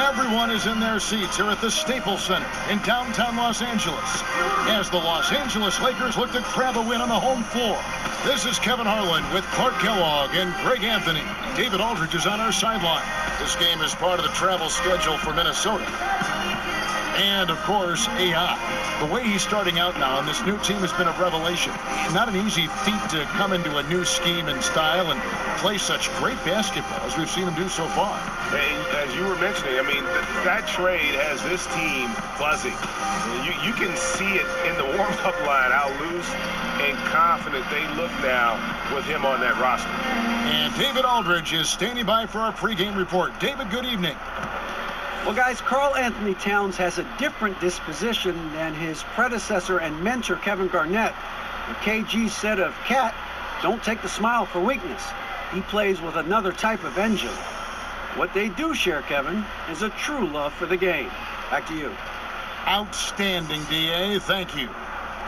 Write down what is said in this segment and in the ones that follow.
Everyone is in their seats here at the Staples Center in downtown Los Angeles as the Los Angeles Lakers look to grab a win on the home floor. This is Kevin Harlan with Clark Kellogg and Greg Anthony. David Aldridge is on our sideline. This game is part of the travel schedule for Minnesota. And, of course, AI. The way he's starting out now, and this new team has been a revelation. Not an easy feat to come into a new scheme and style and play such great basketball as we've seen him do so far. As you were mentioning, I mean, that trade has this team buzzing. You can see it in the warm-up line, how loose and confident they look now with him on that roster. And David Aldridge is standing by for our pregame report. David, good evening. Well, guys, Karl Anthony Towns has a different disposition than his predecessor and mentor, Kevin Garnett. The KG said of Cat, don't take the smile for weakness. He plays with another type of engine. What they do share, Kevin, is a true love for the game. Back to you. Outstanding, D.A. Thank you.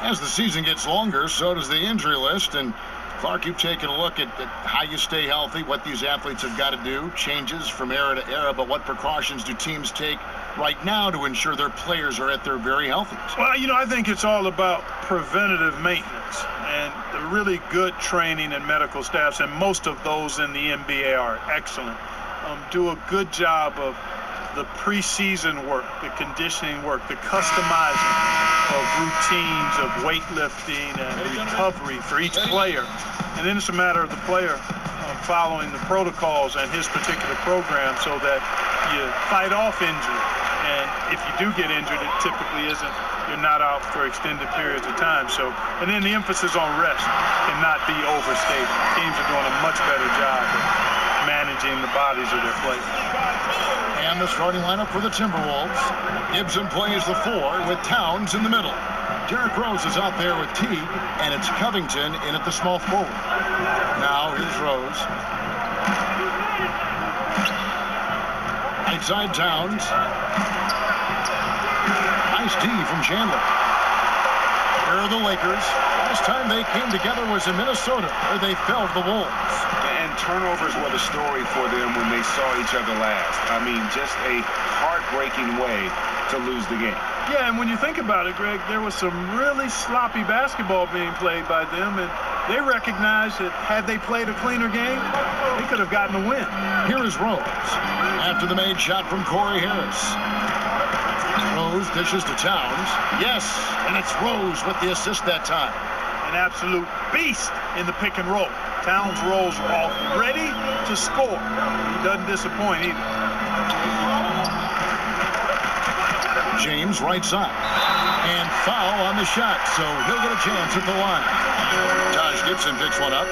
As the season gets longer, so does the injury list. And Clark, you've taken a look at how you stay healthy, what these athletes have got to do, changes from era to era, but what precautions do teams take right now to ensure their players are at their very healthiest? Well, I think it's all about preventative maintenance and the really good training and medical staffs, and most of those in the NBA are excellent. Do a good job of the preseason work, the conditioning work, the customizing of routines of weightlifting and recovery for each player. And then it's a matter of the player following the protocols and his particular program so that you fight off injury. And if you do get injured, it typically isn't, you're not out for extended periods of time. So, and then the emphasis on rest cannot be overstated. Teams are doing a much better job of managing the bodies of their players. And the starting lineup for the Timberwolves. Gibson plays the 4 with Towns in the middle. Derrick Rose is out there with Teague, and it's Covington in at the small forward. Now here's Rose. Right side Towns. Nice D from Chandler. Here are the Lakers. Last time they came together was in Minnesota, where they fell to the Wolves. And turnovers were the story for them when they saw each other last. I mean, just a heartbreaking way to lose the game. Yeah, and when you think about it, Greg, there was some really sloppy basketball being played by them, and they recognized that had they played a cleaner game, they could have gotten a win. Here is Rose. After the made shot from Corey Harris. Rose dishes to Towns. Yes, and it's Rose with the assist that time. An absolute beast in the pick and roll. Towns rolls off ready to score. He doesn't disappoint either. James right side. And foul on the shot, so he'll get a chance at the line. Josh Gibson picks one up.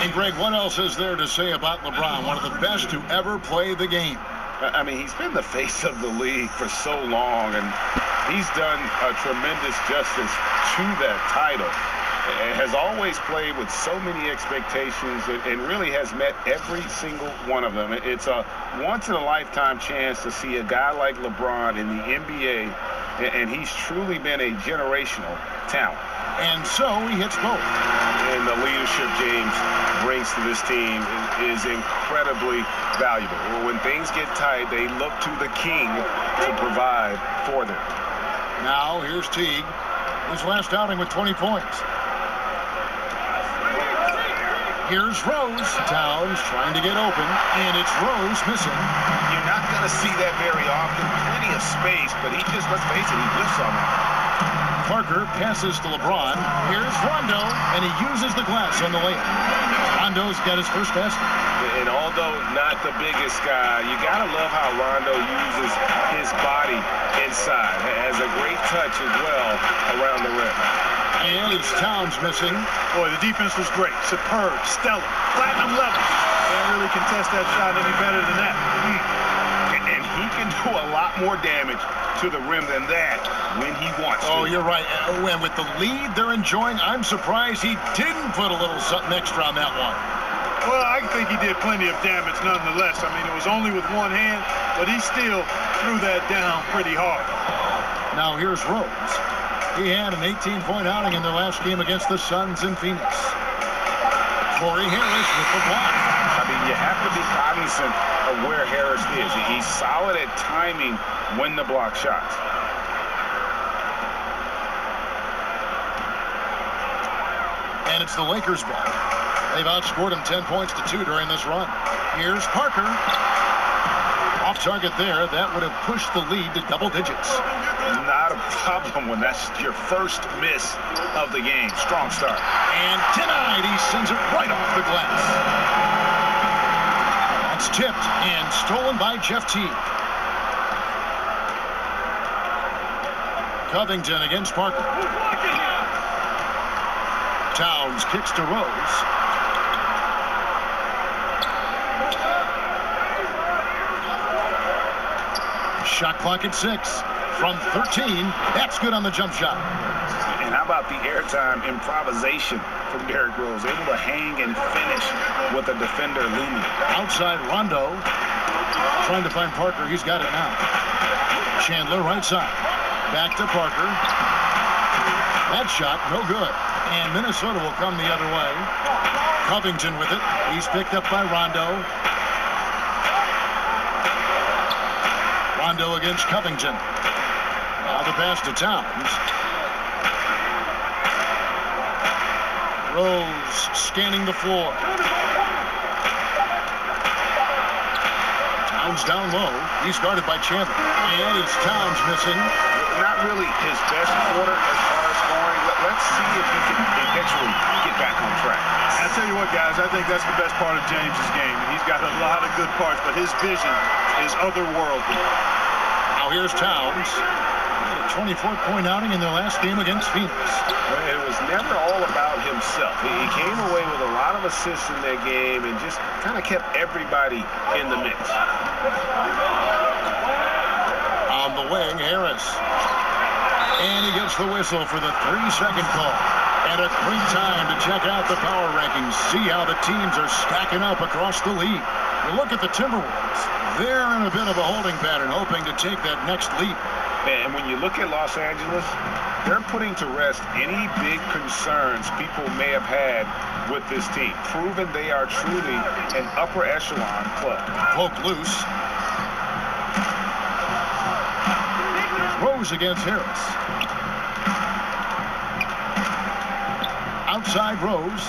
And Greg, what else is there to say about LeBron? One of the best to ever play the game. I mean, he's been the face of the league for so long, and he's done a tremendous justice to that title. Has always played with so many expectations and really has met every single one of them. It's a once-in-a-lifetime chance to see a guy like LeBron in the NBA, and he's truly been a generational talent. And so he hits both. And the leadership James brings to this team is incredibly valuable. When things get tight, they look to the king to provide for them. Now here's Teague. His last outing with 20 points. Here's Rose. Towns trying to get open, and it's Rose missing. You're not going to see that very often. Plenty of space, but he just, let's face it, he whiffs on that. Parker passes to LeBron. Here's Rondo, and he uses the glass on the layup. Rondo's got his first basket. And although not the biggest guy, you got to love how Rondo uses his body inside. Has a great touch as well around the rim. And it's Towns missing. Boy, the defense was great. Superb, stellar, platinum level. Can't really contest that shot any better than that. And he can do a lot more damage to the rim than that when he wants to. Oh, you're right. And with the lead they're enjoying, I'm surprised he didn't put a little something extra on that one. Well, I think he did plenty of damage nonetheless. I mean, it was only with one hand, but he still threw that down pretty hard. Now here's Rose. He had an 18-point outing in their last game against the Suns in Phoenix. Corey Harris with the block. I mean, you have to to be cognizant of where Harris is. He's solid at timing when to block shots. And it's the Lakers' ball. They've outscored them 10 points to 2 during this run. Here's Parker. Off target there. That would have pushed the lead to double digits. Not a problem when that's your first miss of the game. Strong start. And denied. He sends it right off the glass. That's tipped and stolen by Jeff Teague. Covington against Parker. Towns kicks to Rose. Shot clock at 6 from 13. That's good on the jump shot. And how about the airtime improvisation from Derrick Rose? Able to hang and finish with a defender looming. Outside Rondo. Trying to find Parker. He's got it now. Chandler right side. Back to Parker. That shot, no good. And Minnesota will come the other way. Covington with it. He's picked up by Rondo. Rondo against Covington. Now the pass to Towns. Rose scanning the floor. Towns down low. He's guarded by Chandler. And it's Towns missing. Not really his best quarter as far as scoring. Let's see if he can eventually get back on track. I tell you what, guys, I think that's the best part of James's game. He's got a lot of good parts, but his vision is otherworldly. Now here's Towns. A 24-point outing in their last game against Phoenix. It was never all about himself. He came away with a lot of assists in that game and just kind of kept everybody in the mix. On the wing, Harris. And he gets the whistle for the 3-second call. And a great time to check out the power rankings. See how the teams are stacking up across the league. You look at the Timberwolves. They're in a bit of a holding pattern, hoping to take that next leap. And when you look at Los Angeles, they're putting to rest any big concerns people may have had with this team, proving they are truly an upper echelon club. Poke loose. Rose against Harris. Outside Rose.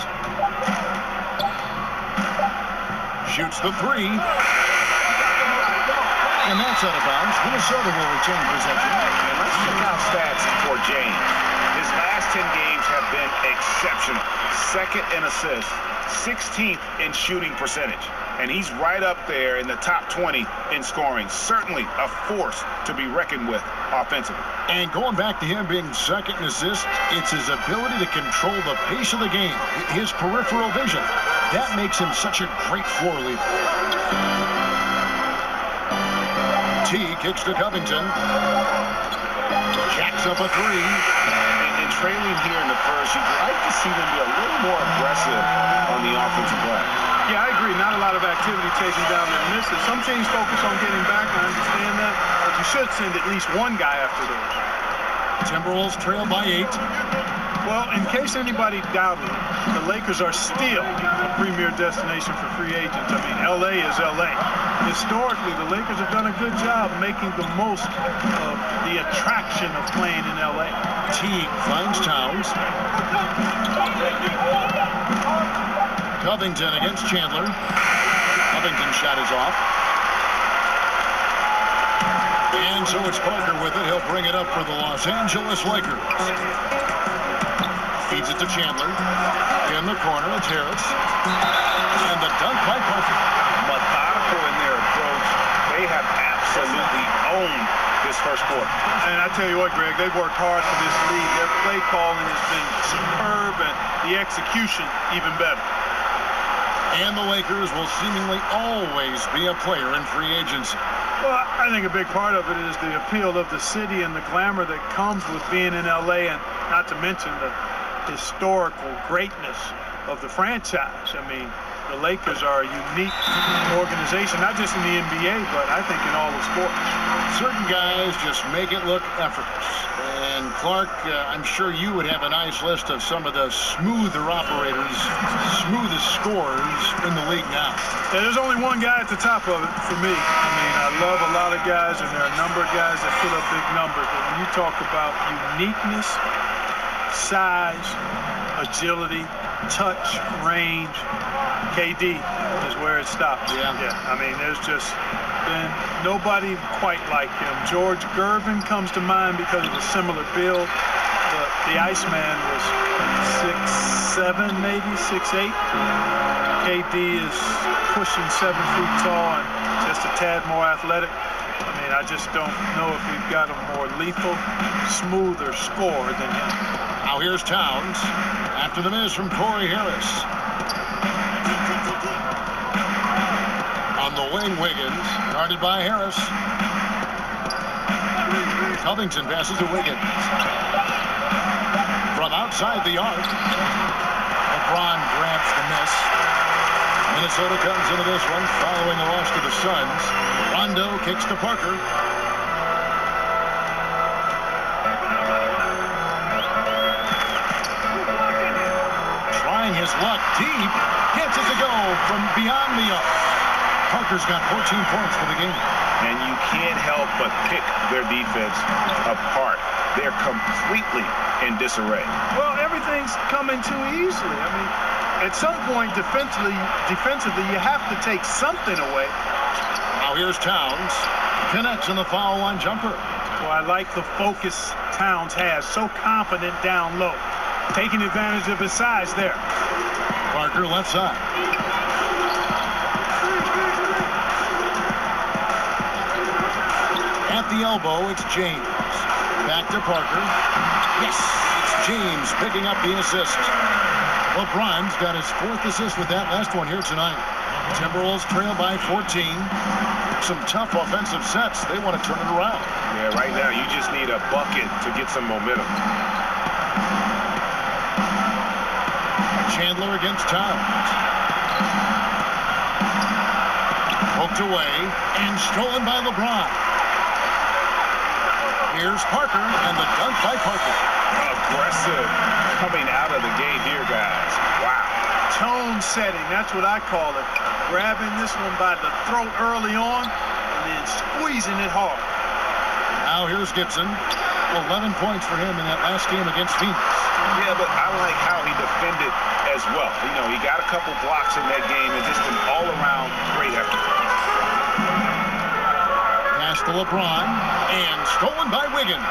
Shoots the 3. And that's out of bounds. Minnesota will retain possession. And let's check out stats for James. His last 10 games have been exceptional. Second in assists, 16th in shooting percentage. And he's right up there in the top 20 in scoring. Certainly a force to be reckoned with offensively. And going back to him being second in assists, it's his ability to control the pace of the game. His peripheral vision. That makes him such a great floor leader. T kicks to Covington. Jacks up a 3. And trailing here in the first, you'd like to see them be a little more aggressive on the offensive glass. Yeah, I agree. Not a lot of activity chasing down the misses. Some teams focus on getting back. I understand that. But you should send at least one guy after those. Timberwolves trail by 8. Well, in case anybody doubted, the Lakers are still a premier destination for free agents. I mean, L.A. is L.A. Historically, the Lakers have done a good job making the most of the attraction of playing in L.A. Teague finds Towns. Covington against Chandler. Covington's shot is off. And so it's Parker with it. He'll bring it up for the Los Angeles Lakers. Feeds it to Chandler. In the corner, it's Harris. And the dunk by Parker. Methodical in their approach. They have absolutely owned this first quarter. And I tell you what, Greg, they've worked hard for this league. Their play calling has been superb, and the execution even better. And the Lakers will seemingly always be a player in free agency. Well, I think a big part of it is the appeal of the city and the glamour that comes with being in L.A., and not to mention the historical greatness of the franchise. I mean, the Lakers are a unique organization, not just in the NBA, but I think in all of sports. Certain guys just make it look effortless. And Clark, I'm sure you would have a nice list of some of the smoother operators, smoothest scorers in the league now. Yeah, there's only one guy at the top of it for me. I mean, I love a lot of guys, and there are a number of guys that put up big numbers. But when you talk about uniqueness, size, agility, touch, range, KD is where it stops. Yeah. I mean, there's just been nobody quite like him. George Gervin comes to mind because of a similar build. The Iceman was 6'7", maybe 6'8". KD is pushing 7 feet tall and just a tad more athletic. I mean, I just don't know if we've got a more lethal, smoother scorer than him. Now here's Towns after the miss from Corey Harris. On the wing, Wiggins, guarded by Harris. Covington passes to Wiggins. From outside the arc, LeBron grabs the miss. Minnesota comes into this one following a loss to the Suns. Rondo kicks to Parker. Trying his luck deep, gets it to go from beyond the arc. Parker's got 14 points for the game. And you can't help but pick their defense apart. They're completely in disarray. Well, everything's coming too easily. I mean, at some point defensively, you have to take something away. Now here's Towns. Connects in the foul line jumper. Well, I like the focus Towns has. So confident down low. Taking advantage of his size there. Parker left side. At the elbow, it's James. Back to Parker. Yes, it's James picking up the assist. LeBron's got his 4th assist with that last one here tonight. Timberwolves trail by 14. Some tough offensive sets. They want to turn it around. Yeah, right now you just need a bucket to get some momentum. Chandler against Towns. Poked away and stolen by LeBron. Here's Parker and the dunk by Parker. Aggressive coming out of the gate here, guys. Wow. Tone setting, that's what I call it. Grabbing this one by the throat early on and then squeezing it hard. Now here's Gibson. 11 points for him in that last game against Phoenix. Yeah, but I like how he defended as well. You know, he got a couple blocks in that game and just an all-around great effort. Pass to LeBron and stolen by Wiggins.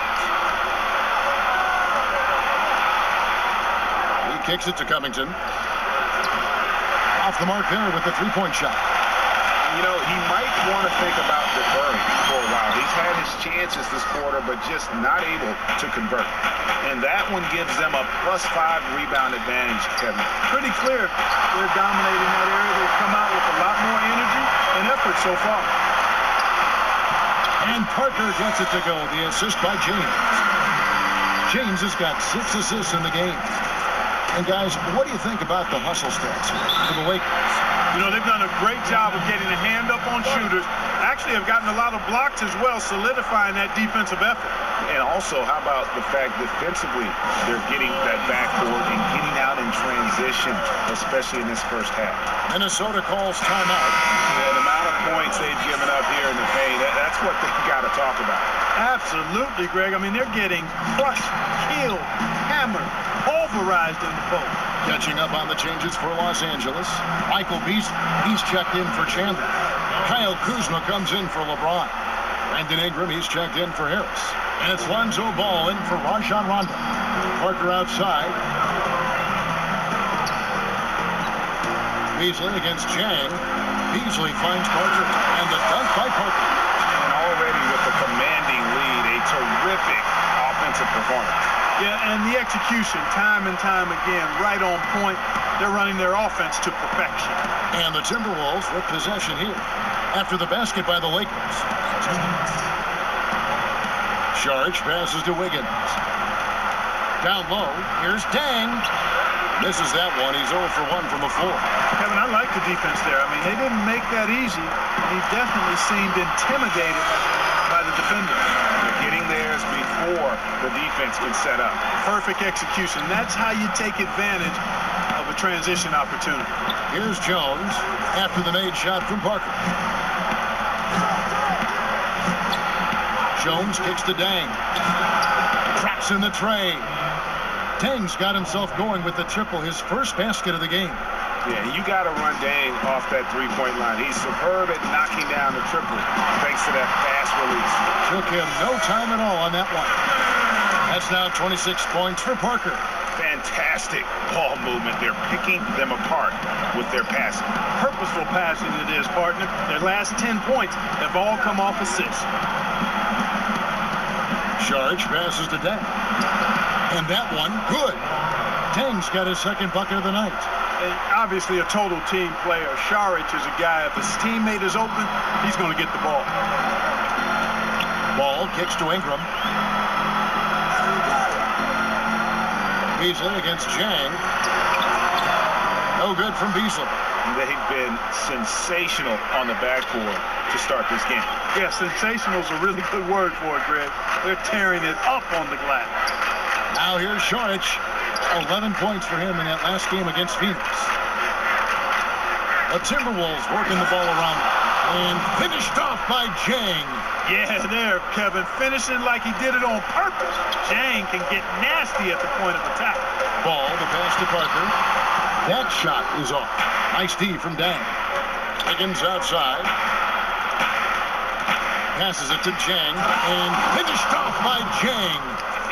He kicks it to Covington. Off the mark there with the three-point shot. You know, he might want to think about deferring for a while. He's had his chances this quarter, but just not able to convert. And that one gives them a +5 rebound advantage, Kevin. Pretty clear they're dominating that area. They've come out with a lot more energy and effort so far. And Parker gets it to go. The assist by James. James has got 6 assists in the game. And guys, what do you think about the hustle stats for the Lakers? You know, they've done a great job of getting a hand up on shooters. Actually have gotten a lot of blocks as well, solidifying that defensive effort. And also, how about the fact defensively, they're getting that backboard and getting out in transition, especially in this first half. Minnesota calls timeout. Yeah, the amount of points they've given up here in the paint, that's what they've got to talk about. Absolutely, Greg. I mean, they're getting crushed, killed, hammered, pulverized in the post. Catching up on the changes for Los Angeles. Michael Beasley, he's checked in for Chandler. Kyle Kuzma comes in for LeBron. Brandon Ingram, he's checked in for Harris. And it's Lonzo Ball in for Rajon Rondo. Parker outside. Beasley against Chang. Beasley finds Parker. And the dunk by Parker. And already with the commanding lead, a terrific offensive performance. Yeah, and the execution, time and time again, right on point. They're running their offense to perfection. And the Timberwolves with possession here after the basket by the Lakers. Saric passes to Wiggins. Down low, here's Dang. This is that one. He's 0 for 1 from the floor. Kevin, I like the defense there. I mean, they didn't make that easy. He definitely seemed intimidated by the defender. Getting theirs before the defense can set up. Perfect execution. That's how you take advantage of a transition opportunity. Here's Jones after the made shot from Parker. Jones kicks to Dang. Traps in the tray. Dang's got himself going with the triple, his first basket of the game. Yeah, you got to run Dang off that three-point line. He's superb at knocking down the triple thanks to that fast release. Took him no time at all on that one. That's now 26 points for Parker. Fantastic ball movement. They're picking them apart with their passing. Purposeful passing it is, partner. Their last 10 points have all come off assists. Sharge passes to Dang. And that one, good. Dang's got his second bucket of the night. And obviously a total team player. Sharge is a guy, if his teammate is open, he's going to get the ball. Ball kicks to Ingram. Beasley against Jang. No good from Beasley. They've been sensational on the backboard to start this game. Yeah, sensational is a really good word for it, Greg. They're tearing it up on the glass. Now here's Šorić. 11 points for him in that last game against Phoenix. The Timberwolves working the ball around and finished off by Jang. Yeah, there, Kevin. Finishing like he did it on purpose. Jang can get nasty at the point of attack. Ball, the pass to Parker. That shot is off. Nice D from Dang. Higgins outside. Passes it to Jang and finished off by Jang.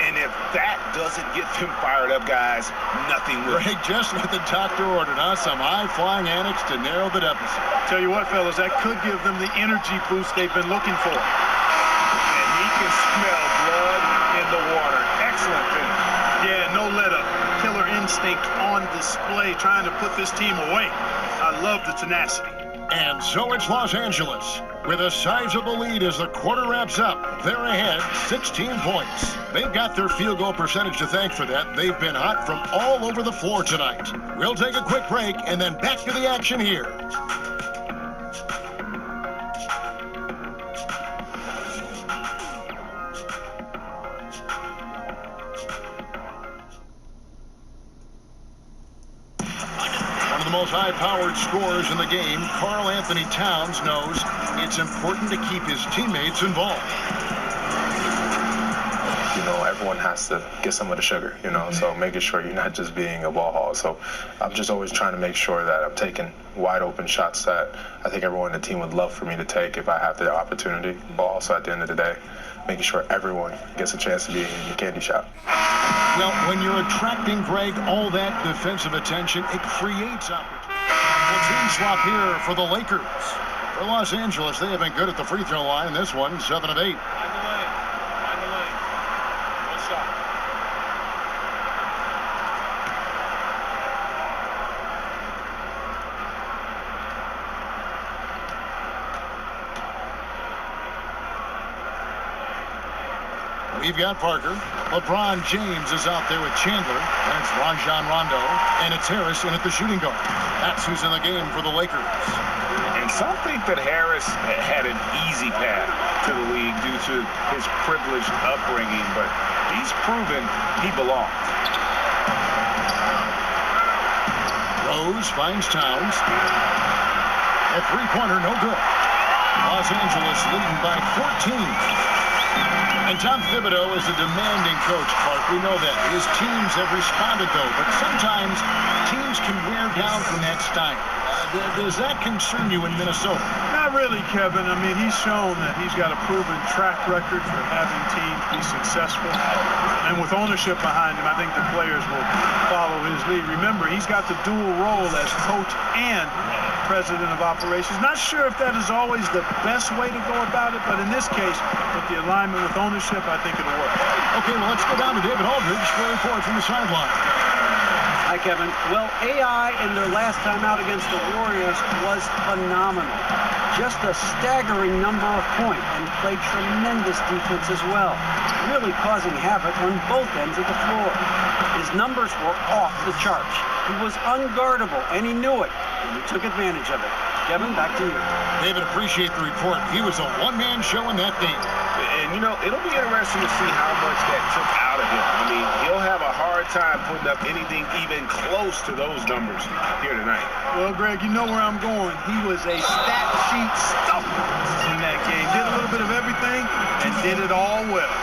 And if that doesn't get them fired up, guys, nothing will. Greg, just what the doctor ordered, huh? Some high-flying antics to narrow the deficit. Tell you what, fellas, that could give them the energy boost they've been looking for. And he can smell blood in the water. Excellent finish. Yeah, no let-up. Killer instinct on display, trying to put this team away. I love the tenacity. And so it's Los Angeles with a sizable lead as the quarter wraps up. They're ahead 16 points. They've got their field goal percentage to thank for that. They've been hot from all over the floor tonight. We'll take a quick break and then back to the action here. The most high-powered scorers in the game, Karl Anthony Towns, knows it's important to keep his teammates involved. You know, everyone has to get some of the sugar, you know, so making sure you're not just being a ball hog. So I'm just always trying to make sure that I'm taking wide open shots that I think everyone on the team would love for me to take if I have the opportunity. But also at the end of the day, making sure everyone gets a chance to be in the candy shop. Well, when you're attracting, Greg, all that defensive attention, it creates opportunity. The team swap here for the Lakers. For Los Angeles, they have been good at the free throw line. This one, 7 of 8. We've got Parker. LeBron James is out there with Chandler. That's Rajon Rondo. And it's Harris in at the shooting guard. That's who's in the game for the Lakers. And some think that Harris had an easy path to the league due to his privileged upbringing, but he's proven he belongs. Rose finds Towns. A three-pointer, no good. Los Angeles leading by 14. And Tom Thibodeau is a demanding coach, Clark. We know that. His teams have responded, though. But sometimes teams can wear down from that style. Does that concern you in Minnesota? Not really, Kevin. I mean, he's shown that he's got a proven track record for having teams be successful. And with ownership behind him, I think the players will follow his lead. Remember, he's got the dual role as coach and president of operations. Not sure if that is always the best way to go about it, but in this case, with the alignment with ownership, I think it'll work. Okay, well, let's go down to David Aldridge for a report from the sideline. Hi, Kevin. Well, AI in their last time out against the Warriors was phenomenal. Just a staggering number of points and played tremendous defense as well, really causing havoc on both ends of the floor. His numbers were off the charts. He was unguardable, and he knew it, and he took advantage of it. Kevin, back to you. David, appreciate the report. He was a one-man show in that game. And, you know, it'll be interesting to see how much that took out of him. I mean, he'll have a hard time putting up anything even close to those numbers here tonight. Well, Greg, you know where I'm going. He was a stat sheet stuffer in that game. Did a little bit of everything and did it all well.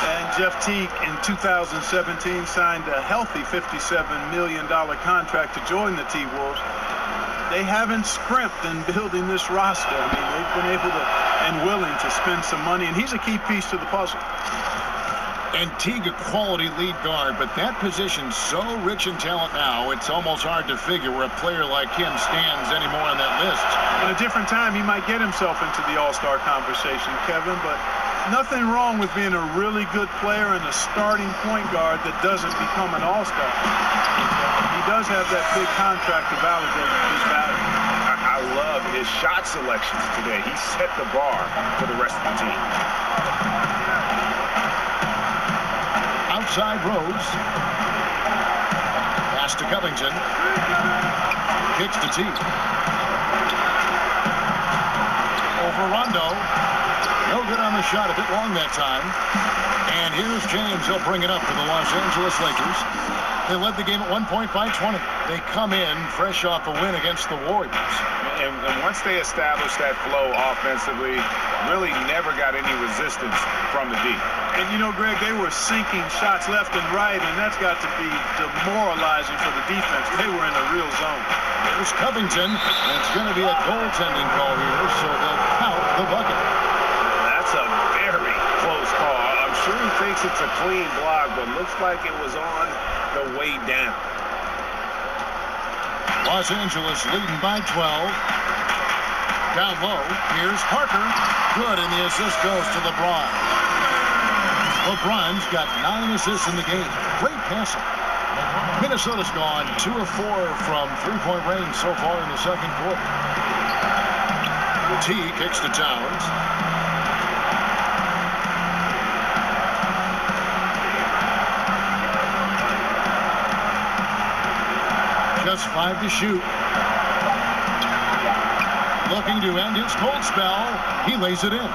And Jeff Teague in 2017 signed a healthy $57 million contract to join the T-Wolves. They haven't scrimped in building this roster. I mean, they've been able to and willing to spend some money, and he's a key piece to the puzzle. And Teague, a quality lead guard, but that position's so rich in talent now, it's almost hard to figure where a player like him stands anymore on that list. In a different time, he might get himself into the All-Star conversation, Kevin, but nothing wrong with being a really good player and a starting point guard that doesn't become an All-Star. He does have that big contract to validate his value. I love his shot selections today. He set the bar for the rest of the team. Outside Rose. Pass to Covington. Kicks to Teague. Over Rondo. No good on the shot, a bit long that time. And here's James. He'll bring it up for the Los Angeles Lakers. They led the game at one point by 20. They come in fresh off a win against the Warriors. And once they established that flow offensively, really never got any resistance from the D. And, you know, Greg, they were sinking shots left and right, and that's got to be demoralizing for the defense. They were in a real zone. There's Covington, and it's going to be a goaltending call here, so they'll count the bucket. That's a very close call. I'm sure he thinks it's a clean block, but looks like it was on the way down. Los Angeles leading by 12. Down low, here's Parker. Good, and the assist goes to LeBron. LeBron's got 9 assists in the game. Great passing. Minnesota's gone 2 of 4 from three-point range so far in the second quarter. T kicks to Towns. Just 5 to shoot. Looking to end his cold spell. He lays it in.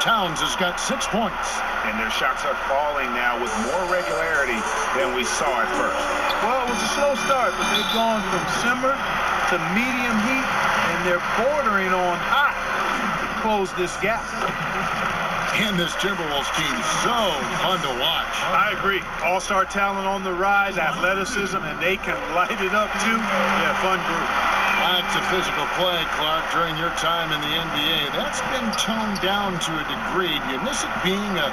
Towns has got 6 points. And their shots are falling now with more regularity than we saw at first. Well, it was a slow start, but they've gone from simmer to medium heat, and they're bordering on hot to close this gap. And this Timberwolves team, so fun to watch. I agree. All-star talent on the rise, athleticism, and they can light it up too. Yeah, fun group. Lots of physical play, Clark, during your time in the NBA. That's been toned down to a degree. Do you miss it being a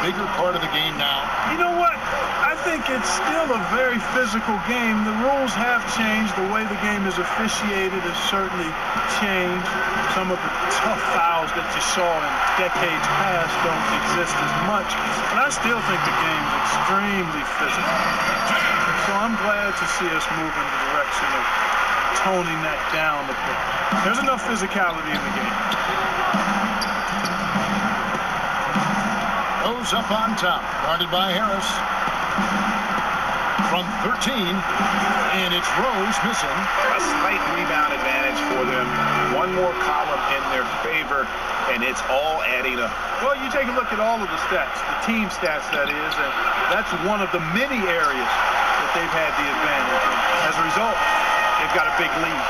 bigger part of the game now? You know what? I think it's still a very physical game. The rules have changed. The way the game is officiated has certainly changed. Some of the tough fouls that you saw in decades past don't exist as much. But I still think the game's extremely physical. So I'm glad to see us move in the direction of toning that down a bit. There's enough physicality in the game. Goes up on top, guarded by Harris. From 13, and it's Rose missing. A slight rebound advantage for them. One more column in their favor, and it's all adding up. Well, you take a look at all of the stats, the team stats, that is, and that's one of the many areas that they've had the advantage. As a result, they've got a big lead.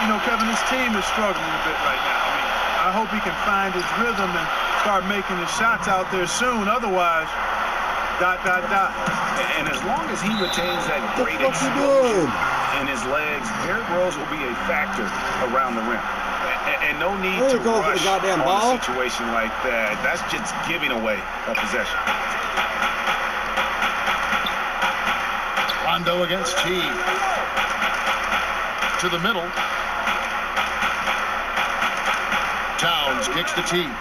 You know, Kevin, this team is struggling a bit right now. I mean, I hope he can find his rhythm and start making his shots out there soon. Otherwise, ... And as long as he retains that great explosion in his legs, Derrick Rose will be a factor around the rim. And no need to rush on a situation like that. That's just giving away a possession. Rondo against Teague. To the middle. Towns kicks to Teague.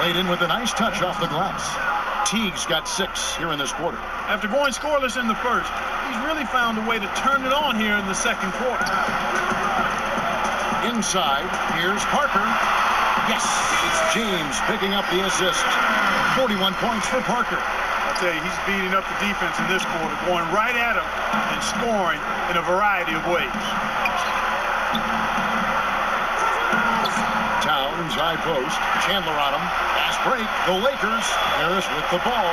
Laid in with a nice touch off the glass. Teague's got 6 here in this quarter. After going scoreless in the first, he's really found a way to turn it on here in the second quarter. Inside, here's Parker. Yes, it's James picking up the assist. 41 points for Parker. I tell you, he's beating up the defense in this quarter, going right at him and scoring in a variety of ways. Towns, high post. Chandler on him. Fast break. The Lakers. Harris with the ball.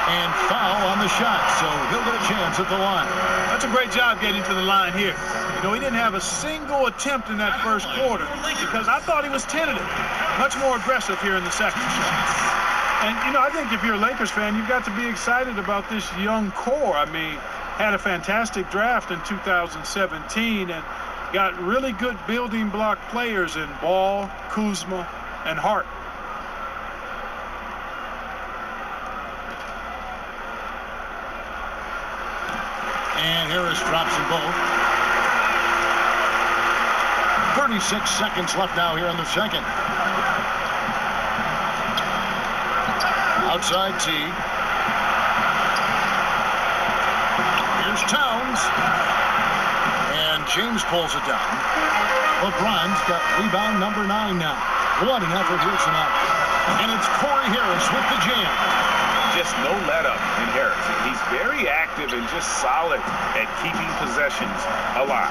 And foul on the shot, so he'll get a chance at the line. That's a great job getting to the line here. You know, he didn't have a single attempt in that first quarter because I thought he was tentative. Much more aggressive here in the second. And, you know, I think if you're a Lakers fan, you've got to be excited about this young core. I mean, had a fantastic draft in 2017 and got really good building block players in Ball, Kuzma, and Hart. And Harris drops them both. 36 seconds left now here in the second. Outside T. Here's Towns. And James pulls it down. LeBron's got rebound number 9 now. What an effort here tonight. And it's Corey Harris with the jam. Just no let up in Harris. He's very active and just solid at keeping possessions alive.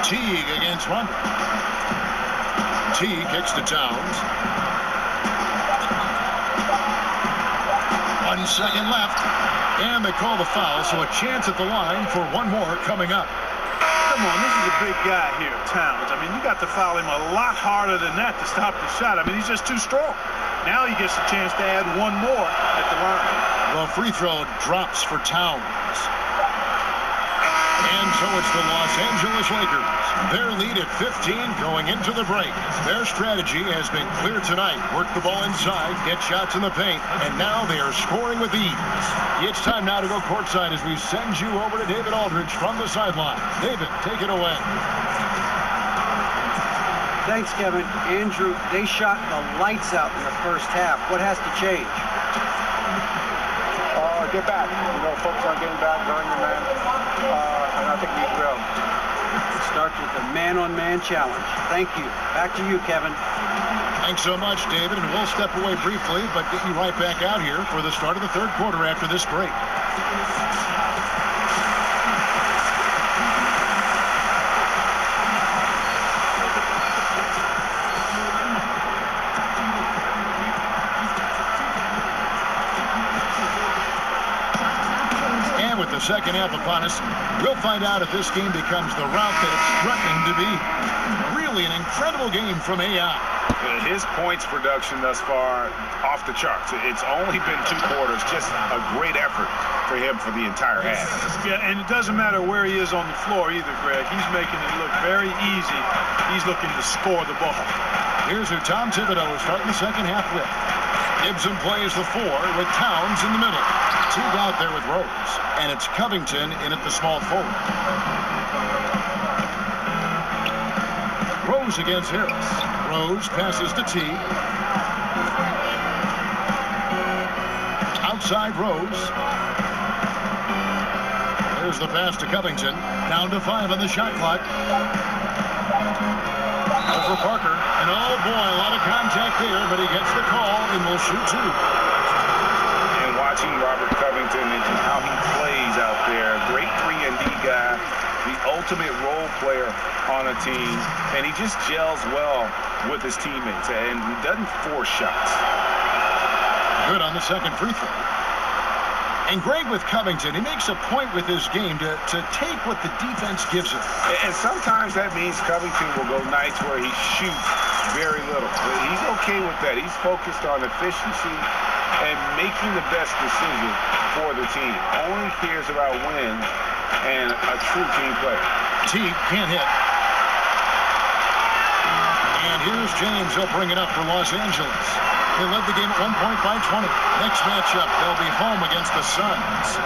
Teague against Rondo. Teague kicks to Towns. 1 second left. And they call the foul, so a chance at the line for one more coming up. Come on, this is a big guy here, Towns. I mean, you got to foul him a lot harder than that to stop the shot. I mean, he's just too strong. Now he gets a chance to add one more at the line. The free throw drops for Towns. And so it's the Los Angeles Lakers. Their lead at 15 going into the break. Their strategy has been clear tonight. Work the ball inside, get shots in the paint, and now they are scoring with ease. It's time now to go courtside as we send you over to David Aldridge from the sideline. David, take it away. Thanks, Kevin. Andrew, they shot the lights out in the first half. What has to change? Get back. You know, focus on getting back, guarding the man. And I think we will. It starts with the man-on-man challenge. Thank you. Back to you, Kevin. Thanks so much, David. And we'll step away briefly, but get you right back out here for the start of the third quarter after this break. With the second half upon us, we'll find out if this game becomes the route that it's threatening to be. Really an incredible game from AI. His points production thus far off the charts. It's only been 2 quarters. Just a great effort for him for the entire half. Yeah, and it doesn't matter where he is on the floor either, Greg. He's making it look very easy. He's looking to score the ball. Here's who Tom Thibodeau is starting the second half with. Gibson plays the 4 with Towns in the middle. Teague out there with Rose. And it's Covington in at the small forward. Rose against Harris. Rose passes to Teague. Outside Rose. There's the pass to Covington. Down to 5 on the shot clock. Over Parker. And oh boy, a lot of contact there, but he gets the call and will shoot 2. And watching Robert Covington and how he plays out there, great 3-and-D guy, the ultimate role player on a team, and he just gels well with his teammates, and he doesn't force shots. Good on the second free throw. And Greg with Covington, he makes a point with his game to take what the defense gives him. And sometimes that means Covington will go nights where he shoots very little. But he's okay with that. He's focused on efficiency and making the best decision for the team. Only cares about wins and a true team player. Teague can't hit. And here's James. He'll bring it up for Los Angeles. They led the game at 1 point by 20. Next matchup, they'll be home against the Suns.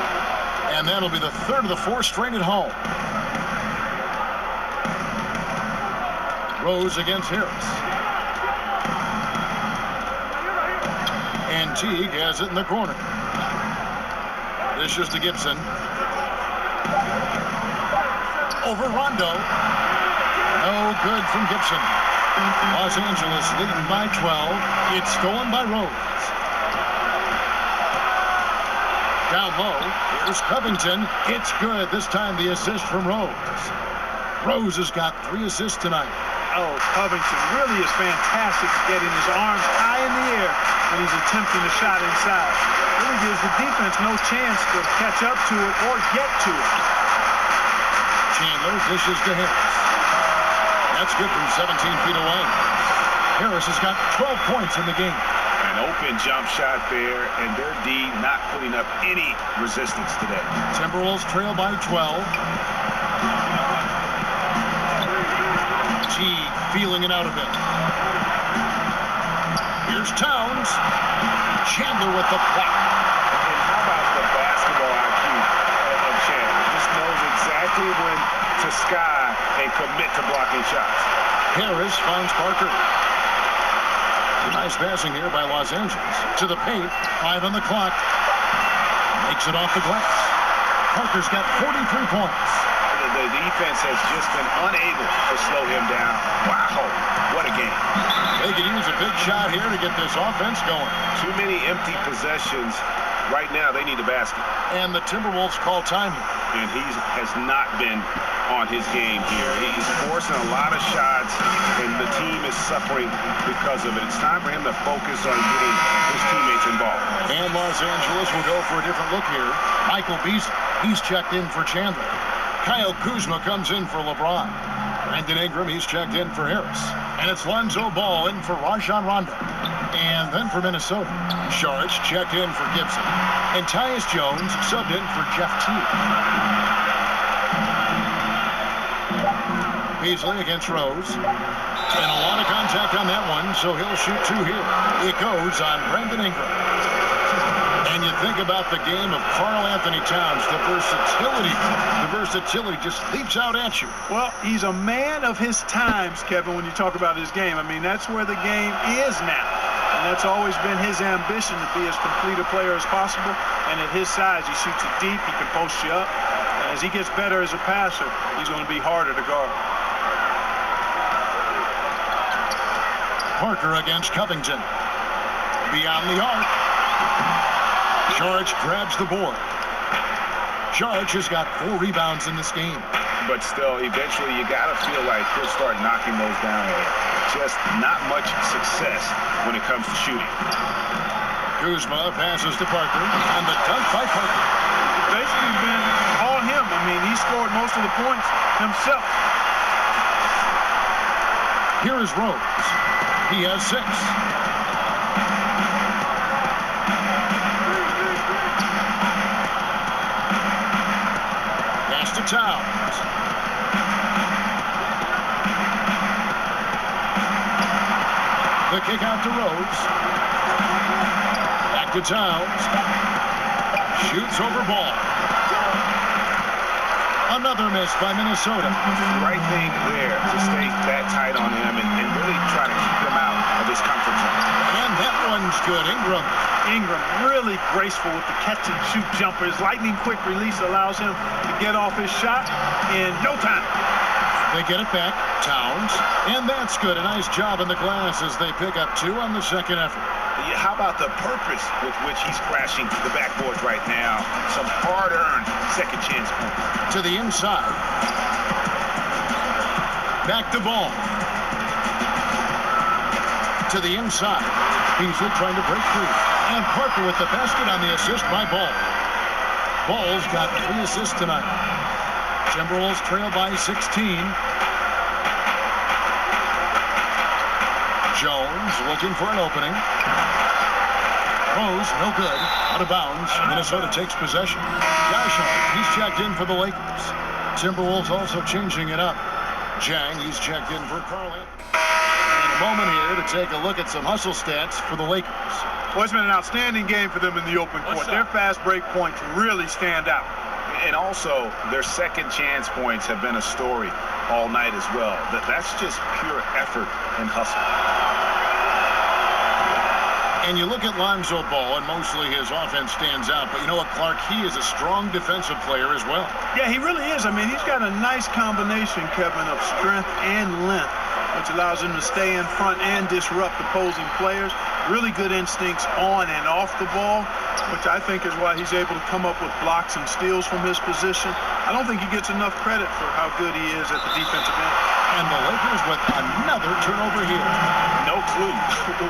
And that'll be the third of the 4 straight at home. Rose against Harris. And Teague has it in the corner. This is to Gibson. Over Rondo. No good from Gibson. Los Angeles leading by 12. It's stolen by Rose. Down low, here's Covington. It's good. This time the assist from Rose. Rose has got 3 assists tonight. Oh, Covington really is fantastic at getting his arms high in the air when he's attempting a shot inside. Really gives the defense no chance to catch up to it or get to it. Chandler dishes to Harris. That's good from 17 feet away. Harris has got 12 points in the game. An open jump shot there, and their D not putting up any resistance today. Timberwolves trail by 12. G feeling it out a bit. Here's Towns. Chandler with the block. And how about the basketball IQ of Chandler? Just knows exactly when to sky and commit to blocking shots. Harris finds Parker. Nice passing here by Los Angeles. To the paint. 5 on the clock. Makes it off the glass. Parker's got 43 points. The defense has just been unable to slow him down. Wow, what a game. They could use a big shot here to get this offense going. Too many empty possessions. Right now, they need a basket. And the Timberwolves call time here. And he has not been on his game here. He's forcing a lot of shots, and the team is suffering because of it. It's time for him to focus on getting his teammates involved. And Los Angeles will go for a different look here. Michael Beasley, he's checked in for Chandler. Kyle Kuzma comes in for LeBron. Brandon Ingram, he's checked in for Harris. And it's Lonzo Ball in for Rajon Rondo. And then for Minnesota, Sharks checked in for Gibson. And Tyus Jones subbed in for Jeff Teague. Beasley against Rose. And a lot of contact on that one, so he'll shoot 2 here. It goes on Brandon Ingram. And you think about the game of Karl Anthony Towns, the versatility just leaps out at you. Well, he's a man of his times, Kevin, when you talk about his game. I mean, that's where the game is now. And that's always been his ambition, to be as complete a player as possible. And at his size, he shoots it deep, he can post you up. And as he gets better as a passer, he's going to be harder to guard. Parker against Covington. Beyond the arc. George grabs the board. George has got 4 rebounds in this game. But still, eventually, you got to feel like he'll start knocking those down again. Just not much success when it comes to shooting. Kuzma passes to Parker, and the dunk by Parker. It's basically been all him. I mean, he scored most of the points himself. Here is Rose. He has 6. Pass to Towns. The kick out to Rose. Back to Towns. Shoots over Ball. Another miss by Minnesota. Right thing there to stay that tight on him and really try to keep him out of his comfort zone. And that one's good. Ingram really graceful with the catch and shoot jumper. His lightning quick release allows him to get off his shot in no time. They get it back. Towns. And that's good. A nice job in the glass as they pick up 2 on the second effort. How about the purpose with which he's crashing the backboards right now? Some hard-earned second chance points. To the inside. Back to Ball. To the inside. Beasley trying to break free. And Parker with the basket on the assist by Ball. Ball's got 3 assists tonight. Timberwolves trail by 16. Jones looking for an opening. Rose, no good. Out of bounds. Minnesota takes possession. Josh, he's checked in for the Lakers. Timberwolves also changing it up. Jang, he's checked in for Karl Anthony. In a moment here to take a look at some hustle stats for the Lakers. Well, it's been an outstanding game for them in the open court. Their fast break points really stand out. And also, their second chance points have been a story all night as well. That's just pure effort and hustle. And you look at Lonzo Ball, and mostly his offense stands out. But you know what, Clark? He is a strong defensive player as well. Yeah, he really is. I mean, he's got a nice combination, Kevin, of strength and length. which allows him to stay in front and disrupt opposing players. Really good instincts on and off the ball, which I think is why he's able to come up with blocks and steals from his position. I don't think he gets enough credit for how good he is at the defensive end. And the Lakers with another turnover here. No clue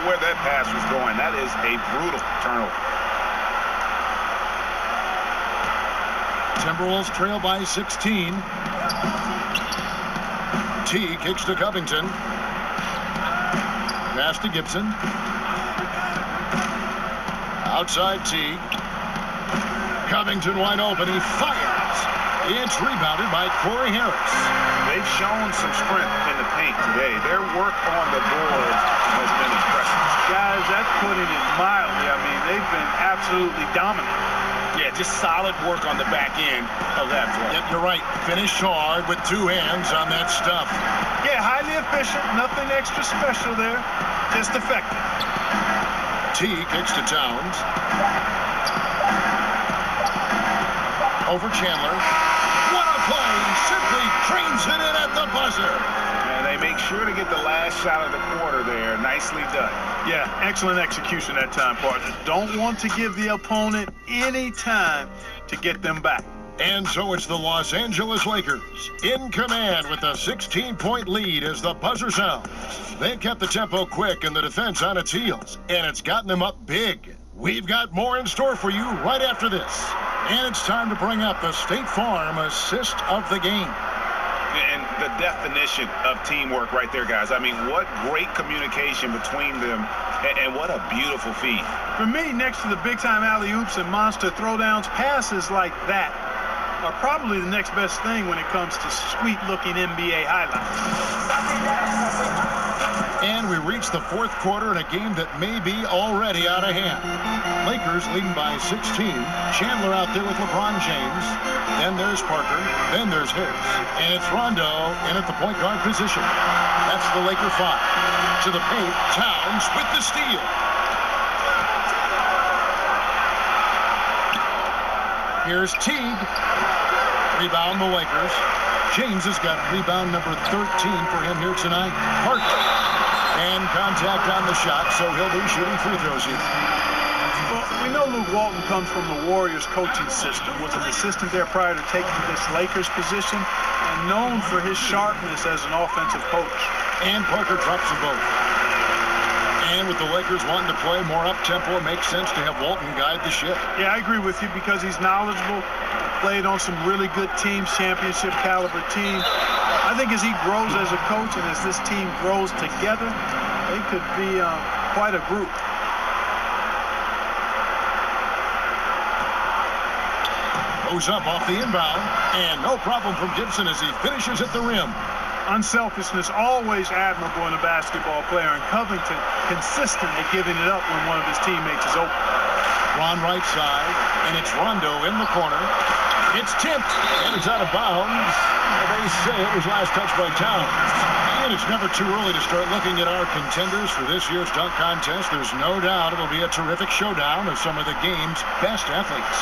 where that pass was going. That is a brutal turnover. Timberwolves trail by 16. T kicks to Covington. Pass to Gibson. Outside T. Covington wide open. He fires. It's rebounded by Corey Harris. They've shown some strength in the paint today. Their work on the boards has been impressive. Guys, that's putting it mildly. I mean, they've been absolutely dominant. Yeah, just solid work on the back end of that play. Yep, you're right. Finish hard with two hands on that stuff. Yeah, highly efficient. Nothing extra special there. Just effective. T kicks to Towns. Over Chandler. What a play! Simply cranes it in at the buzzer. And they make sure to get the last shot of the quarter there. Nicely done. Yeah, excellent execution that time, partner. Don't want to give the opponent any time to get them back. And so it's the Los Angeles Lakers in command with a 16-point lead as the buzzer sounds. They've kept the tempo quick and the defense on its heels, and it's gotten them up big. We've got more in store for you right after this. And it's time to bring up the State Farm assist of the game. And the definition of teamwork right there, guys. I mean, what great communication between them, and what a beautiful feed. For me, next to the big-time alley-oops and monster throwdowns, passes like that are probably the next best thing when it comes to sweet-looking NBA highlights. And we reach the fourth quarter in a game that may be already out of hand. Lakers leading by 16. Chandler out there with LeBron James. Then there's Parker. Then there's Harris. And it's Rondo in at the point guard position. That's the Laker 5. To the paint, Towns with the steal. Here's Teague. Rebound the Lakers. James has got rebound number 13 for him here tonight. Parker. And contact on the shot, so he'll be shooting free throws here. Well, we know Luke Walton comes from the Warriors coaching system, was an assistant there prior to taking this Lakers position, and known for his sharpness as an offensive coach. And Parker drops them both. And with the Lakers wanting to play more up-tempo, it makes sense to have Walton guide the ship. Yeah, I agree with you because he's knowledgeable, played on some really good teams, championship caliber teams. I think as he grows as a coach and as this team grows together, they could be quite a group. Goes up off the inbound, and no problem from Gibson as he finishes at the rim. Unselfishness always admirable in a basketball player, and Covington consistently giving it up when one of his teammates is open. Ron right side, and it's Rondo in the corner. It's tipped, and it's out of bounds. They say it was last touched by Towns. And it's never too early to start looking at our contenders for this year's dunk contest. There's no doubt it'll be a terrific showdown of some of the game's best athletes.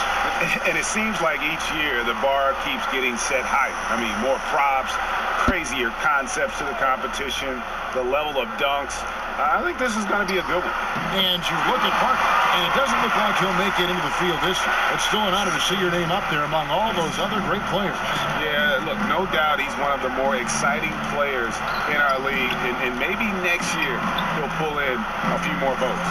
And it seems like each year the bar keeps getting set higher. I mean, more props, crazier concepts to the competition, the level of dunks. I think this is going to be a good one. And you look at Parker, and it doesn't look like he'll make it into the field this year. It's still an honor to see your name up there among all those other great players. Yeah, look, no doubt he's one of the more exciting players in our league, and maybe next year he'll pull in a few more votes.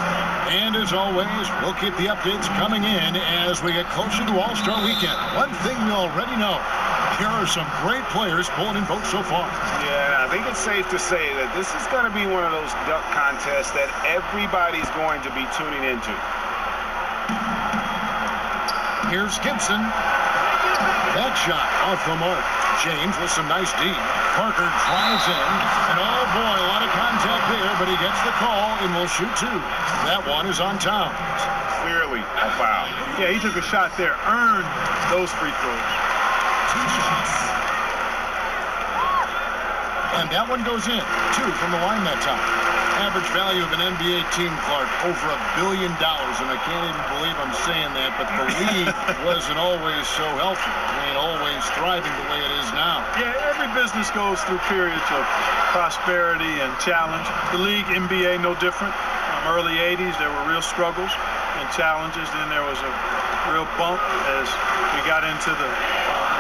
And as always, we'll keep the updates coming in as we get closer to All-Star Weekend. One thing we already know, here are some great players pulling in votes so far. Yeah, I think it's safe to say that this is going to be one of those dunk contests that everybody's going to be tuning into. Here's Gibson. That shot off the mark. James with some nice D. Parker drives in. And oh boy, a lot of contact there, but he gets the call and will shoot two. That one is on Towns. Clearly a foul. Yeah, he took a shot there, earned those free throws. 2 shots. And that one goes in. 2 from the line that time. Average value of an NBA team, Clark, over $1 billion. And I can't even believe I'm saying that, but the league wasn't always so healthy. It ain't always thriving the way it is now. Yeah, every business goes through periods of prosperity and challenge. The league, NBA, no different. Early 80s, there were real struggles and challenges. Then there was a real bump as we got into the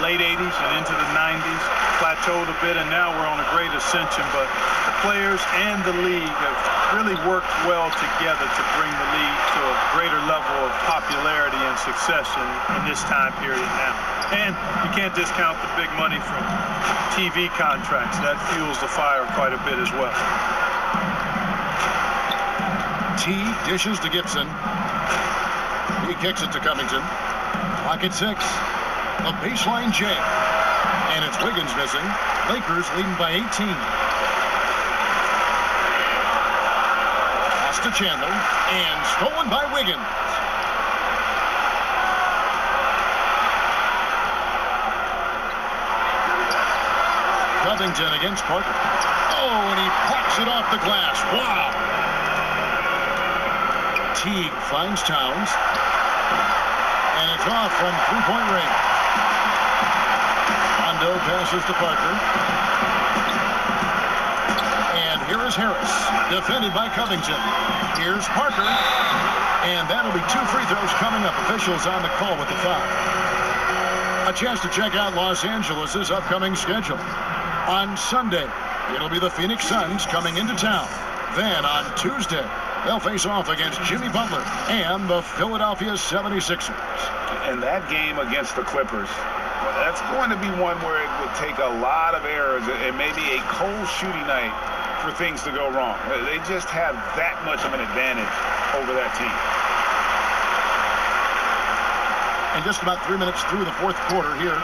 late 80s and into the 90s, plateaued a bit, and now we're on a great ascension. But the players and the league have really worked well together to bring the league to a greater level of popularity and success in this time period now. And you can't discount the big money from TV contracts. That fuels the fire quite a bit as well. T dishes to Gibson. He kicks it to Covington. Pocket 6. A baseline J. And it's Wiggins missing. Lakers leading by 18. Pass to Chandler. And stolen by Wiggins. Covington against Parker. Oh, and he pops it off the glass. Wow. Teague finds Towns. And it's off from three-point range. Rondo passes to Parker. And here is Harris, defended by Covington. Here's Parker. And that'll be 2 free throws coming up. Officials on the call with the foul. A chance to check out Los Angeles' upcoming schedule. On Sunday, it'll be the Phoenix Suns coming into town. Then on Tuesday, they'll face off against Jimmy Butler and the Philadelphia 76ers. And that game against the Clippers, that's going to be one where it would take a lot of errors and maybe a cold shooting night for things to go wrong. They just have that much of an advantage over that team. And just about 3 minutes through the fourth quarter here.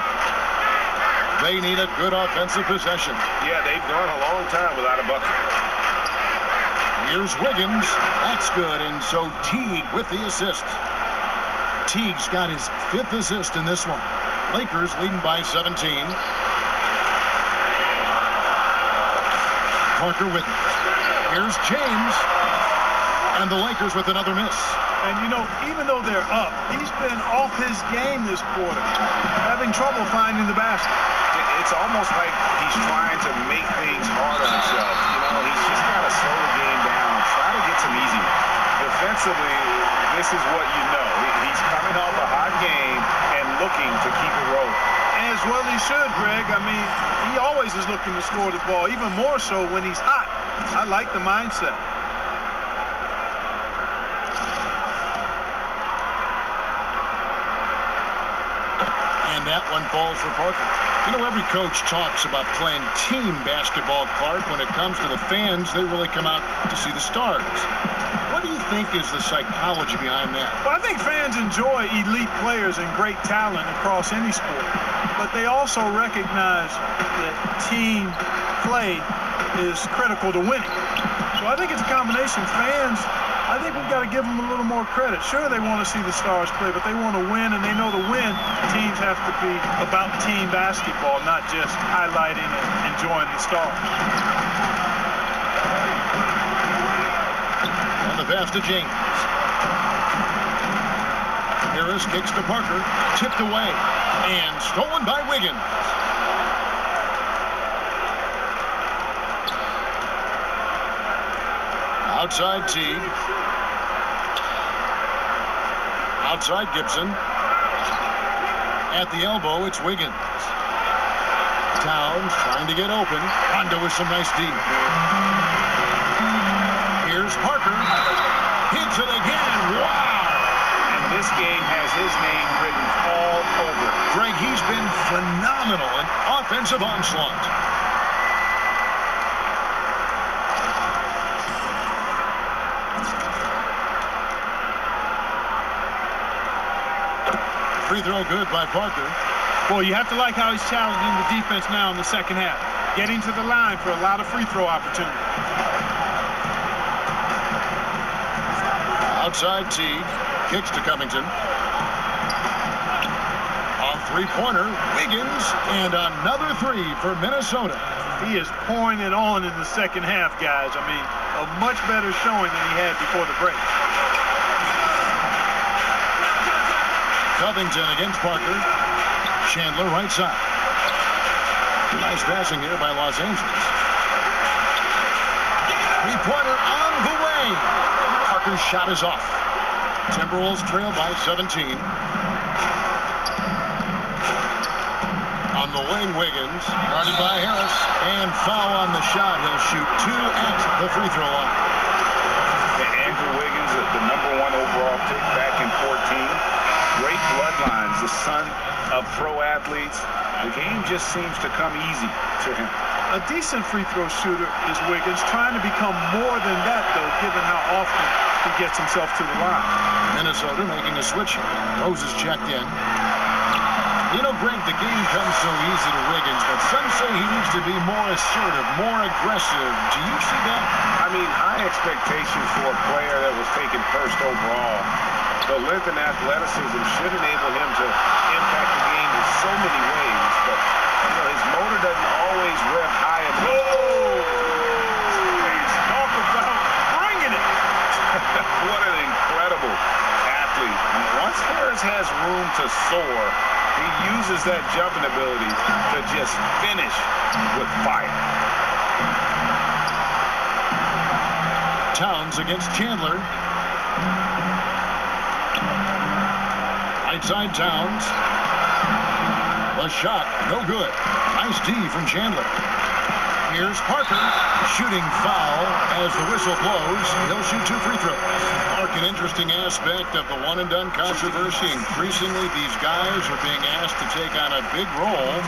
They need a good offensive possession. Yeah, they've gone a long time without a bucket. Here's Wiggins. That's good. And so Teague with the assist. Teague's got his 5th assist in this one. Lakers leading by 17. Parker with it. Here's James. And the Lakers with another miss. And, you know, even though they're up, he's been off his game this quarter, having trouble finding the basket. It's almost like he's trying to make things hard on himself. You know, he's just got to slow the game down, try to get some easy. Defensively, this is what you know. He's coming off a hot game and looking to keep it rolling. As well he should, Greg. I mean, he always is looking to score the ball, even more so when he's hot. I like the mindset. And that one falls for Parker. You know, every coach talks about playing team basketball, Clark. When it comes to the fans, they really come out to see the stars. What do you think is the psychology behind that? Well, I think fans enjoy elite players and great talent across any sport. But they also recognize that team play is critical to winning. So I think it's a combination. Fans, I think we've got to give them a little more credit. Sure, they want to see the stars play, but they want to win, and they know to win, teams have to be about team basketball, not just highlighting and enjoying the stars. And the pass to James. Harris kicks to Parker, tipped away, and stolen by Wiggins. Outside Teague. Outside Gibson. At the elbow, it's Wiggins. Towns trying to get open. Rondo with some nice D. Here's Parker. Hits it again. Wow. And this game has his name written all over. Greg, he's been phenomenal in offensive onslaught. Free throw good by Parker. Boy, you have to like how he's challenging the defense now in the second half. Getting to the line for a lot of free throw opportunities. Outside Teague. Kicks to Covington. On three-pointer, Wiggins. And another three for Minnesota. He is pouring it on in the second half, guys. I mean, a much better showing than he had before the break. Covington against Parker. Chandler right side. Nice passing here by Los Angeles. Three-pointer on the way. Parker's shot is off. Timberwolves trail by 17. On the wing, Wiggins, guarded by Harris, and foul on the shot. He'll shoot 2 at the free throw line. Andrew Wiggins, the #1 overall pick back in 14. Great bloodlines, the son of pro athletes. The game just seems to come easy to him. A decent free throw shooter is Wiggins, trying to become more than that, though, given how often he gets himself to the line. Minnesota making a switch. Rose is checked in. You know, Greg, the game comes so easy to Wiggins, but some say he needs to be more assertive, more aggressive. Do you see that? I mean, high expectations for a player that was taken first overall. The length and athleticism should enable him to impact the game in so many ways, but you know, his motor doesn't always rev high and low. Talk about bringing it. What an incredible athlete. And once Harris has room to soar, he uses that jumping ability to just finish with fire. Towns against Chandler. Right side Towns. The shot, no good. Nice D from Chandler. Here's Parker, shooting foul as the whistle blows. He'll shoot 2 free throws. Mark, an interesting aspect of the one-and-done controversy. Increasingly, these guys are being asked to take on a big role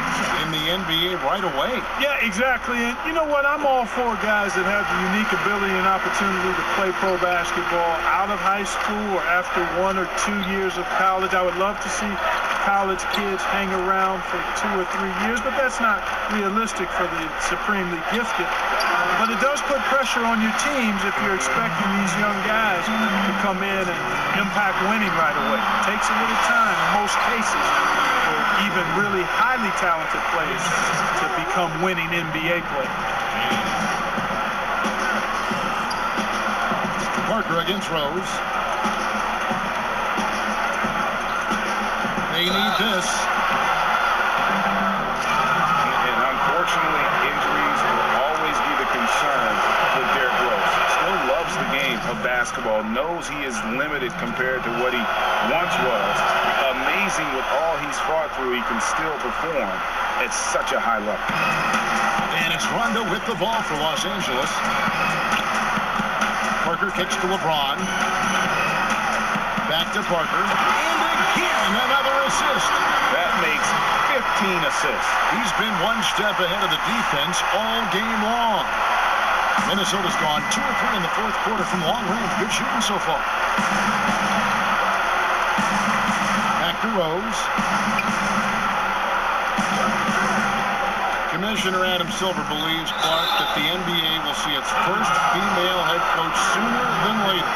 in the NBA right away. Yeah, exactly. And you know what? I'm all for guys that have the unique ability and opportunity to play pro basketball out of high school or after 1 or 2 years of college. I would love to see college kids hang around for 2 or 3 years, but that's not realistic for the supremely gifted. But it does put pressure on your teams if you're expecting these young guys to come in and impact winning right away. It takes a little time in most cases for even really highly talented players to become winning NBA players. Parker against Rose. They need this. And unfortunately, injuries will always be the concern with Derrick Rose. Still loves the game of basketball, knows he is limited compared to what he once was. Amazing with all he's fought through, he can still perform at such a high level. And it's Rondo with the ball for Los Angeles. Parker kicks to LeBron. Back to Parker. And again, another assist. That makes 15 assists. He's been one step ahead of the defense all game long. Minnesota's gone 2 or 3 in the 4th quarter from long range. Good shooting so far. Back to Rose. Commissioner Adam Silver believes, Clark, that the NBA will see its first female head coach sooner than later.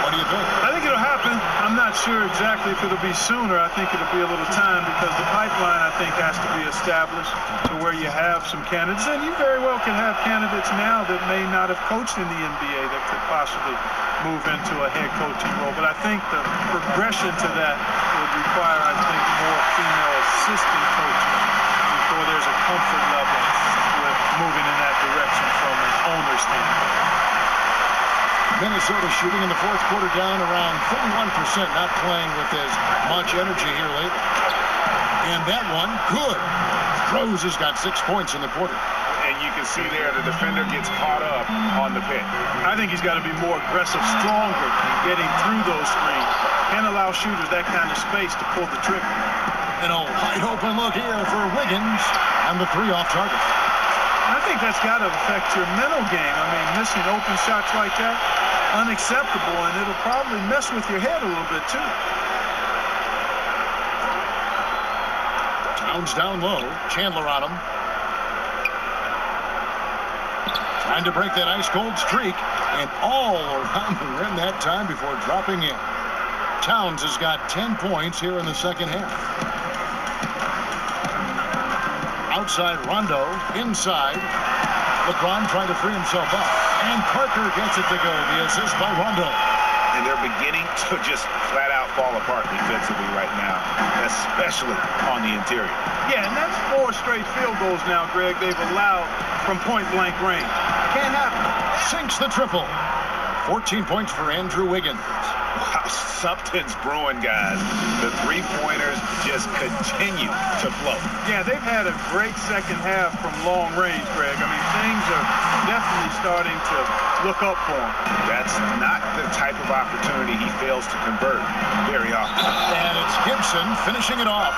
What do you think? I think it'll happen. I'm not sure exactly if it'll be sooner. I think it'll be a little time because the pipeline, I think, has to be established to where you have some candidates. And you very well can have candidates now that may not have coached in the NBA that could possibly move into a head coaching role. But I think the progression to that would require, I think, more female assistant coaches before there's a comfort level with moving in that direction from an owner's standpoint. Minnesota shooting in the 4th quarter down around 31%, not playing with as much energy here lately. And that one, good. Rose has got 6 points in the quarter. And you can see there the defender gets caught up on the pick. I think he's got to be more aggressive, stronger, getting through those screens. Can't allow shooters that kind of space to pull the trigger. And a wide open look here for Wiggins on the 3 off target. I think that's got to affect your mental game. I mean, missing open shots like that, unacceptable, and it'll probably mess with your head a little bit too. Towns down low. Chandler on him. Trying to break that ice-cold streak, and all around the rim that time before dropping in. Towns has got 10 points here in the 2nd half. Outside Rondo, inside. LeBron trying to free himself up. And Parker gets it to go. The assist by Rondo. And they're beginning to just flat out fall apart defensively right now, especially on the interior. Yeah, and that's 4 straight field goals now, Greg, they've allowed from point-blank range. Can't happen. Sinks the triple. 14 points for Andrew Wiggins. Wow, something's brewing, guys. The three-pointers just continue to flow. Yeah, they've had a great second half from long range, Greg. I mean, things are definitely starting to look up for him. That's not the type of opportunity he fails to convert very often. And it's Gibson finishing it off.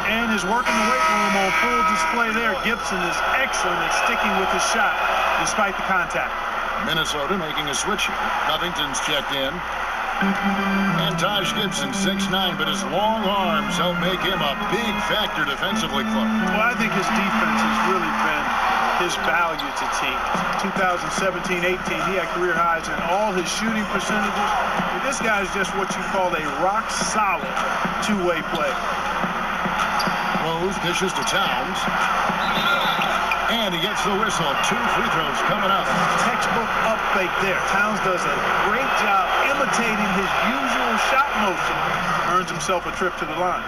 And his work in the weight room on full display there. Gibson is excellent at sticking with his shot despite the contact. Minnesota making a switch here. Covington's checked in. And Taj Gibson, 6'9", but his long arms help make him a big factor defensively, Clark. Well, I think his defense has really been his value to teams. 2017-18, he had career highs in all his shooting percentages. But this guy is just what you call a rock-solid two-way player. Rose dishes to Towns. And he gets the whistle. 2 free throws coming up. Textbook up fake there. Towns does a great job imitating his usual shot motion. Earns himself a trip to the line.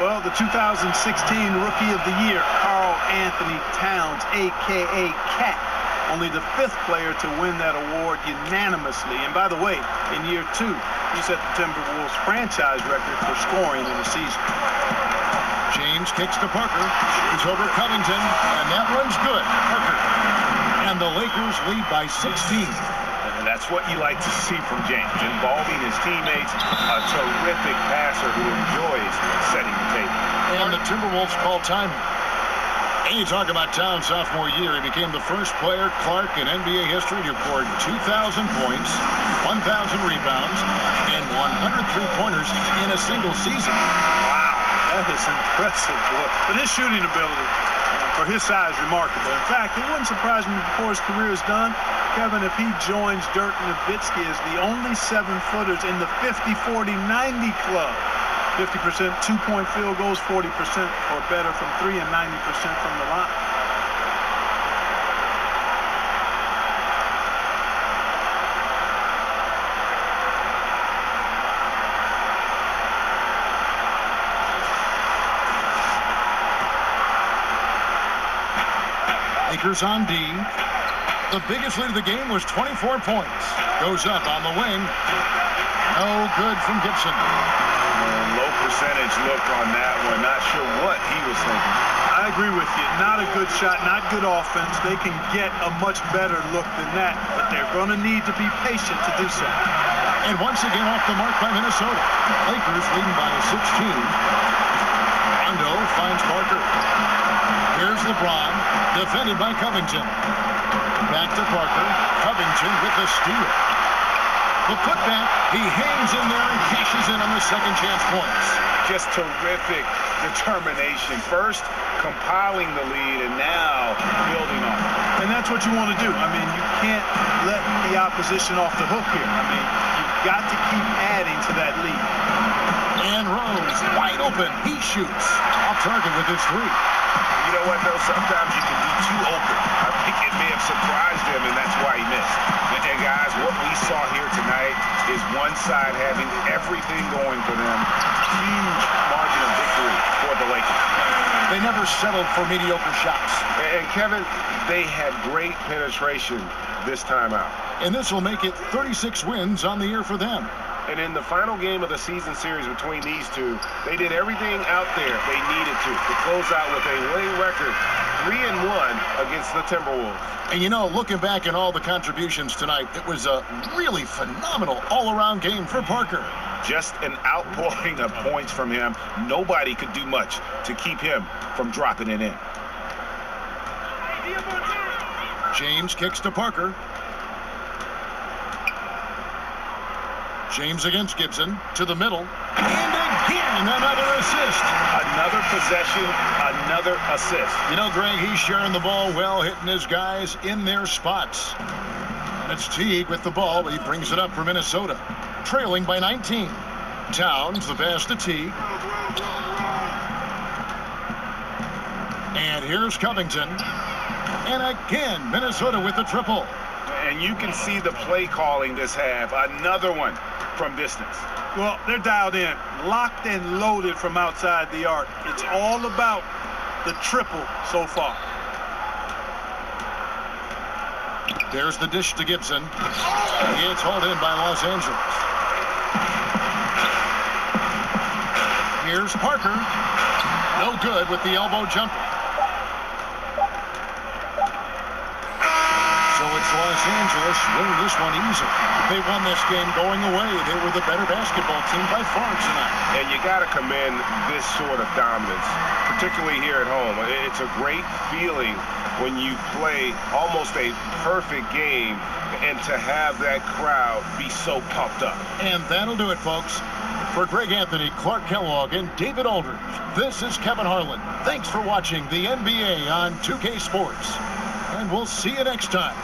Well, the 2016 Rookie of the Year, Karl Anthony Towns, a.k.a. Cat. Only the 5th player to win that award unanimously. And by the way, in year 2, he set the Timberwolves franchise record for scoring in a season. James kicks to Parker. He's over Covington, and that one's good. Parker. And the Lakers lead by 16. And that's what you like to see from James, involving his teammates, a terrific passer who enjoys setting the table. And the Timberwolves call time. And you talk about Towns' sophomore year. He became the first player, Clark, in NBA history to record 2,000 points, 1,000 rebounds, and 100 three-pointers in a single season. That is impressive, boy. But his shooting ability, for his size, remarkable. In fact, it wouldn't surprise me before his career is done, Kevin, if he joins Dirk Nowitzki as the only 7-footers in the 50-40-90 club. 50% two-point field goals, 40% or better from 3, and 90% from the line. Lakers on D. The biggest lead of the game was 24 points. Goes up on the wing. No good from Gibson. Low percentage look on that one. Not sure what he was thinking. I agree with you. Not a good shot, not good offense. They can get a much better look than that, but they're going to need to be patient to do so. And once again off the mark by Minnesota. Lakers leading by 16. Rondo finds Parker. Here's LeBron, defended by Covington. Back to Parker. Covington with the steal. The putback, he hangs in there and cashes in on the second chance points. Just terrific determination. First, compiling the lead, and now building on it. And that's what you want to do. I mean, you can't let the opposition off the hook here. I mean, you've got to keep adding to that lead. And Rose, wide open. He shoots. Off target with his 3. You know what, though? Sometimes you can be too open. I think it may have surprised him, and that's why he missed. And guys, what we saw here tonight is one side having everything going for them. Huge margin of victory for the Lakers. They never settled for mediocre shots. And Kevin, they had great penetration this time out. And this will make it 36 wins on the year for them. And in the final game of the season series between these two, they did everything out there they needed to close out with a winning record, 3-1 against the Timberwolves. And you know, looking back at all the contributions tonight, it was a really phenomenal all-around game for Parker. Just an outpouring of points from him. Nobody could do much to keep him from dropping it in. James kicks to Parker. James against Gibson to the middle. And again, another assist. Another possession, another assist. You know, Greg, he's sharing the ball well, hitting his guys in their spots. And it's Teague with the ball, but he brings it up for Minnesota. Trailing by 19. Towns, the pass to Teague. And here's Covington. And again, Minnesota with the triple. And you can see the play calling this half. Another one from distance. Well, they're dialed in, locked and loaded from outside the arc. It's all about the triple so far. There's the dish to Gibson. It's hauled in by Los Angeles. Here's Parker. No good with the elbow jumper. So it's Los Angeles winning this one easily. They won this game going away. They were the better basketball team by far tonight. And you got to commend this sort of dominance, particularly here at home. It's a great feeling when you play almost a perfect game and to have that crowd be so pumped up. And that'll do it, folks. For Greg Anthony, Clark Kellogg, and David Aldridge, this is Kevin Harlan. Thanks for watching the NBA on 2K Sports. And we'll see you next time.